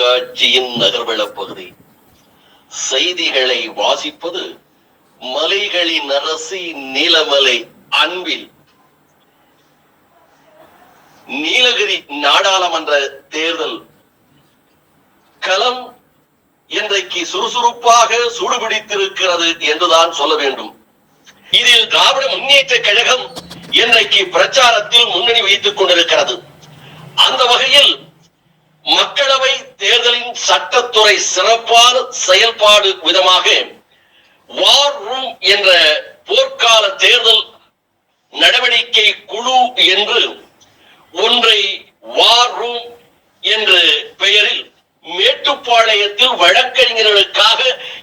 தொலைக்காட்சியின் நகர்வள பகுதி. செய்திகளை வாசிப்பது மலைகளின் அரசி நீலமலை அன்பில். நீலகிரி நாடாளுமன்ற தேர்தல் களம் இன்றைக்கு சுறுசுறுப்பாக சூடுபிடித்திருக்கிறது என்றுதான் சொல்ல வேண்டும். இதில் திராவிட முன்னேற்ற கழகம் இன்றைக்கு பிரச்சாரத்தில் முன்னணி வைத்துக் கொண்டிருக்கிறது. அந்த வகையில் மக்களவை தேர்தலின் சட்டத்துறை சிறப்பான செயல்பாடு விதமாக வார் ரூம் என்ற போர்க்கால தேர்தல் நடவடிக்கை குழு என்று ஒன்றை வார் ரூம் என்ற பெயரில் மேட்டுப்பாளையத்தில் வழக்கறிஞர்களுக்காக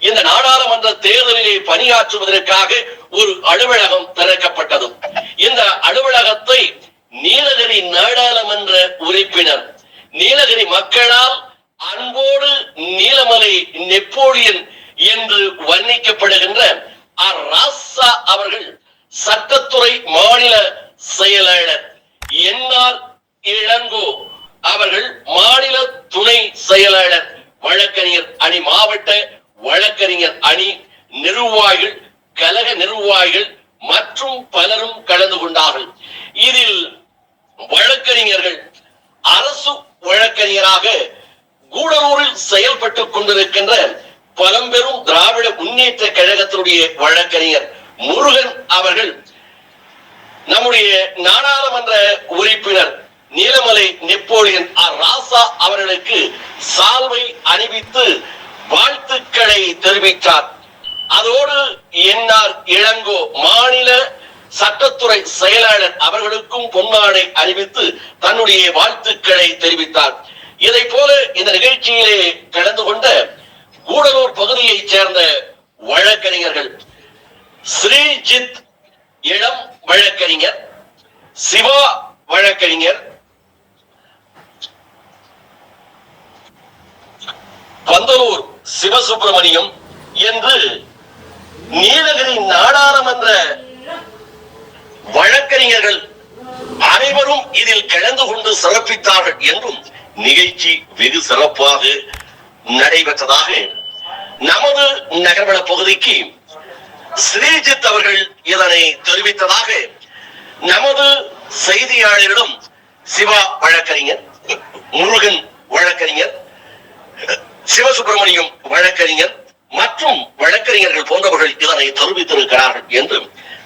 இந்த நாடாளுமன்ற தேர்தலிலே பணியாற்றுவதற்காக ஒரு அலுவலகம் திறக்கப்பட்டது. இந்த அலுவலகத்தை நீலகிரி நாடாளுமன்ற உறுப்பினர், நீலகிரி மக்களால் அன்போடு நீலமலை நெப்போலியன் என்று வர்ணிக்கப்படுகின்ற ராசா அவர்கள், சட்டத்துறை மாநில செயலாளர் என்ஆர் இளங்கோ அவர்கள், மாநில துணை செயலாளர், வழக்கறிஞர் அணி, மாவட்ட வழக்கறிஞர் அணி நிர்வாகிகள், கழக நிர்வாகிகள் மற்றும் பலரும் கலந்து கொண்டார்கள். இதில் வழக்கறிஞர்கள் அரசு வழக்கறிஞராக கூடலூரில் செயல்பட்டுக் கொண்டிருக்கின்ற பழம்பெரும் திராவிட முன்னேற்ற கழகத்தினுடைய வழக்கறிஞர் முருகன் அவர்கள், நம்முடைய நாடாளுமன்ற உறுப்பினர் நீலமலை நெப்போலியன் ராசா அவர்களுக்கு சால்வை அணிவித்து வாழ்த்துக்களை தெரிவித்தார். அதோடு என்ஆர் இளங்கோ மாநில சட்டத்துறை செயலாளர் அவர்களுக்கும் பொன்னாடை அறிவித்து தன்னுடைய வாழ்த்துக்களை தெரிவித்தார். இதை போல இந்த நிகழ்ச்சியிலே கலந்து கொண்ட கூடலூர் பகுதியைச் சேர்ந்த வழக்கறிஞர்கள் ஸ்ரீஜித் இளம் வழக்கறிஞர், சிவா வழக்கறிஞர், பந்தலூர் சிவசுப்பிரமணியம் என்று நீலகிரி நாடாளுமன்ற வழக்கறிஞர்கள் அனைவரும் இதில் கலந்து கொண்டு சிறப்பித்தார்கள் என்றும் நிகழ்ச்சி வெகு சிறப்பாக நடைபெற்றதாக நமது நகர்வள பகுதிக்கு ஸ்ரீஜித் அவர்கள் இதனை தெரிவித்ததாக நமது செய்தியாளரிடம் சிவா வழக்கறிஞர், முருகன் வழக்கறிஞர், சிவசுப்பிரமணியம் வழக்கறிஞர் மற்றும் வழக்கறிஞர்கள் போன்றவர்கள் இதனை தெரிவித்திருக்கிறார்கள் என்று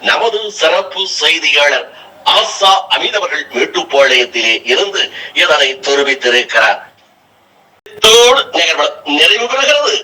நமது சிறப்பு செய்தியாளர் ஆசா அமிதவர்கள் மேட்டுப்பாளையத்திலே இருந்து இதனை தெரிவித்திருக்கிறார். நிறைவு பெறுகிறது.